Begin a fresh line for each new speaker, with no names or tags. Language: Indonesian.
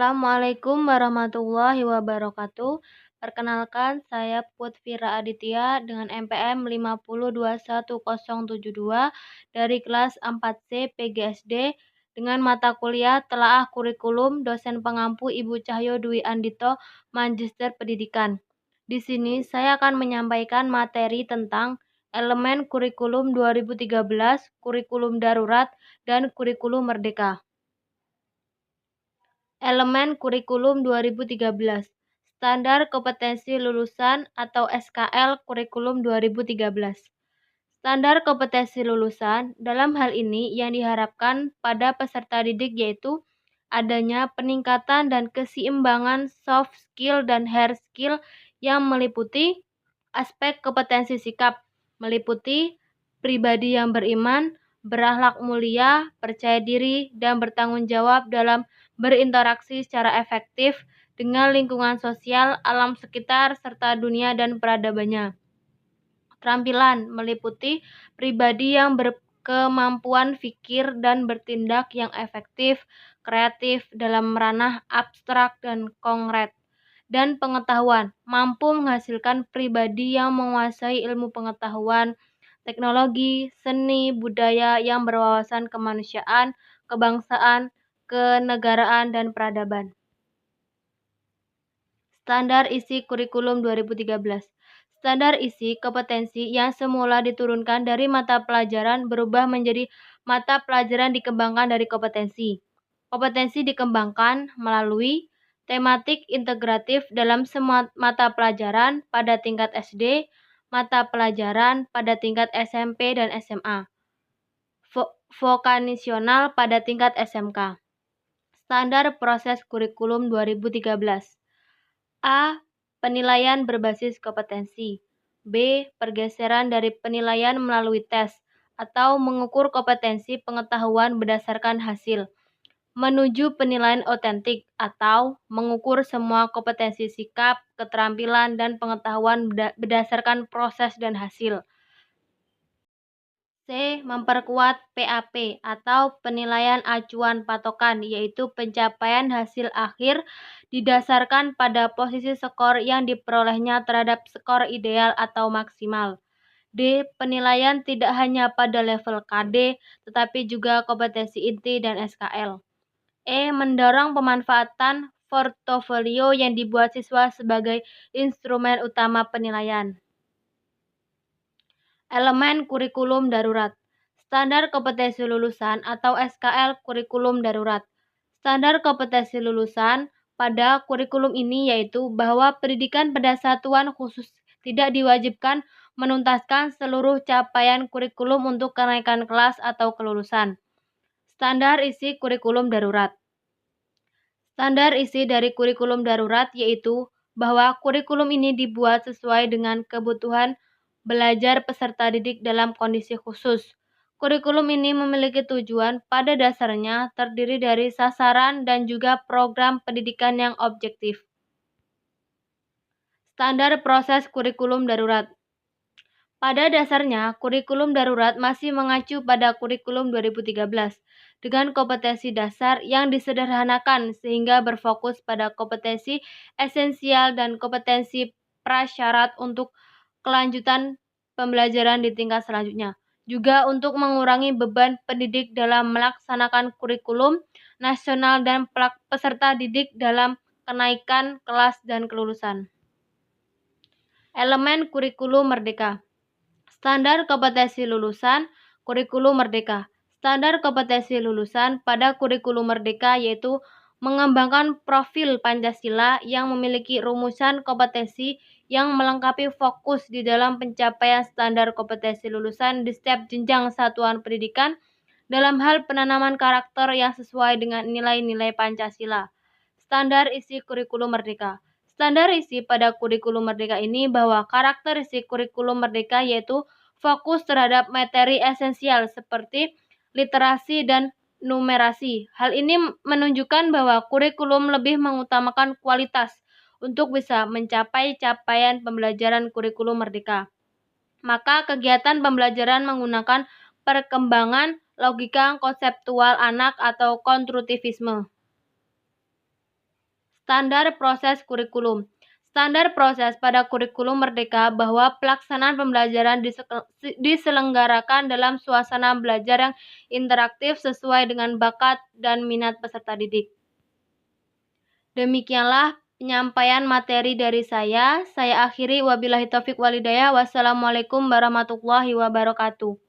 Assalamualaikum warahmatullahi wabarakatuh. Perkenalkan, saya Putfira Aditya dengan NPM 5021072 dari kelas 4C PGSD dengan mata kuliah Telaah Kurikulum dosen pengampu Ibu Cahyo Dwi Andito, Magister Pendidikan. Di sini saya akan menyampaikan materi tentang elemen kurikulum 2013, kurikulum darurat, dan kurikulum merdeka. Elemen kurikulum 2013. Standar kompetensi lulusan atau SKL kurikulum 2013. Standar kompetensi lulusan dalam hal ini yang diharapkan pada peserta didik yaitu adanya peningkatan dan keseimbangan soft skill dan hard skill yang meliputi aspek kompetensi sikap, meliputi pribadi yang beriman, berakhlak mulia, percaya diri, dan bertanggung jawab dalam berinteraksi secara efektif dengan lingkungan sosial, alam sekitar, serta dunia dan peradabannya. Keterampilan meliputi pribadi yang berkemampuan pikir dan bertindak yang efektif, kreatif dalam ranah abstrak dan konkret. Dan pengetahuan, mampu menghasilkan pribadi yang menguasai ilmu pengetahuan, teknologi, seni, budaya yang berwawasan kemanusiaan, kebangsaan, kenegaraan, dan peradaban. Standar isi kurikulum 2013. Standar isi kompetensi yang semula diturunkan dari mata pelajaran berubah menjadi mata pelajaran dikembangkan dari kompetensi. Kompetensi dikembangkan melalui tematik integratif dalam semua mata pelajaran pada tingkat SD, mata pelajaran pada tingkat SMP dan SMA, vokasional pada tingkat SMK. Standar proses kurikulum 2013. A. Penilaian berbasis kompetensi. B. Pergeseran dari penilaian melalui tes atau mengukur kompetensi pengetahuan berdasarkan hasil, menuju penilaian otentik atau mengukur semua kompetensi sikap, keterampilan, dan pengetahuan berdasarkan proses dan hasil. C. Memperkuat PAP atau penilaian acuan patokan, yaitu pencapaian hasil akhir didasarkan pada posisi skor yang diperolehnya terhadap skor ideal atau maksimal. D. Penilaian tidak hanya pada level KD, tetapi juga kompetensi inti dan SKL. E. Mendorong pemanfaatan portofolio yang dibuat siswa sebagai instrumen utama penilaian. Elemen kurikulum darurat. Standar kompetensi lulusan atau SKL kurikulum darurat. Standar kompetensi lulusan pada kurikulum ini yaitu bahwa pendidikan pada satuan khusus tidak diwajibkan menuntaskan seluruh capaian kurikulum untuk kenaikan kelas atau kelulusan. Standar isi kurikulum darurat. Standar isi dari kurikulum darurat yaitu bahwa kurikulum ini dibuat sesuai dengan kebutuhan belajar peserta didik dalam kondisi khusus. Kurikulum ini memiliki tujuan pada dasarnya terdiri dari sasaran dan juga program pendidikan yang objektif. Standar proses kurikulum darurat. Pada dasarnya, kurikulum darurat masih mengacu pada kurikulum 2013 dengan kompetensi dasar yang disederhanakan sehingga berfokus pada kompetensi esensial dan kompetensi prasyarat untuk kelanjutan pembelajaran di tingkat selanjutnya. Juga untuk mengurangi beban pendidik dalam melaksanakan kurikulum nasional dan peserta didik dalam kenaikan kelas dan kelulusan. Elemen kurikulum merdeka. Standar kompetensi lulusan kurikulum merdeka. Standar kompetensi lulusan pada kurikulum merdeka yaitu mengembangkan profil Pancasila yang memiliki rumusan kompetensi yang melengkapi fokus di dalam pencapaian standar kompetensi lulusan di setiap jenjang satuan pendidikan dalam hal penanaman karakter yang sesuai dengan nilai-nilai Pancasila. Standar isi kurikulum merdeka. Standar isi pada kurikulum merdeka ini bahwa karakteristik kurikulum merdeka yaitu fokus terhadap materi esensial seperti literasi dan numerasi. Hal ini menunjukkan bahwa kurikulum lebih mengutamakan kualitas untuk bisa mencapai capaian pembelajaran kurikulum merdeka. Maka kegiatan pembelajaran menggunakan perkembangan logika konseptual anak atau konstruktivisme. Standar proses kurikulum. Standar proses pada kurikulum Merdeka bahwa pelaksanaan pembelajaran diselenggarakan dalam suasana belajar yang interaktif sesuai dengan bakat dan minat peserta didik. Demikianlah penyampaian materi dari saya. Saya akhiri, wabillahi taufik walhidayah. Wassalamualaikum warahmatullahi wabarakatuh.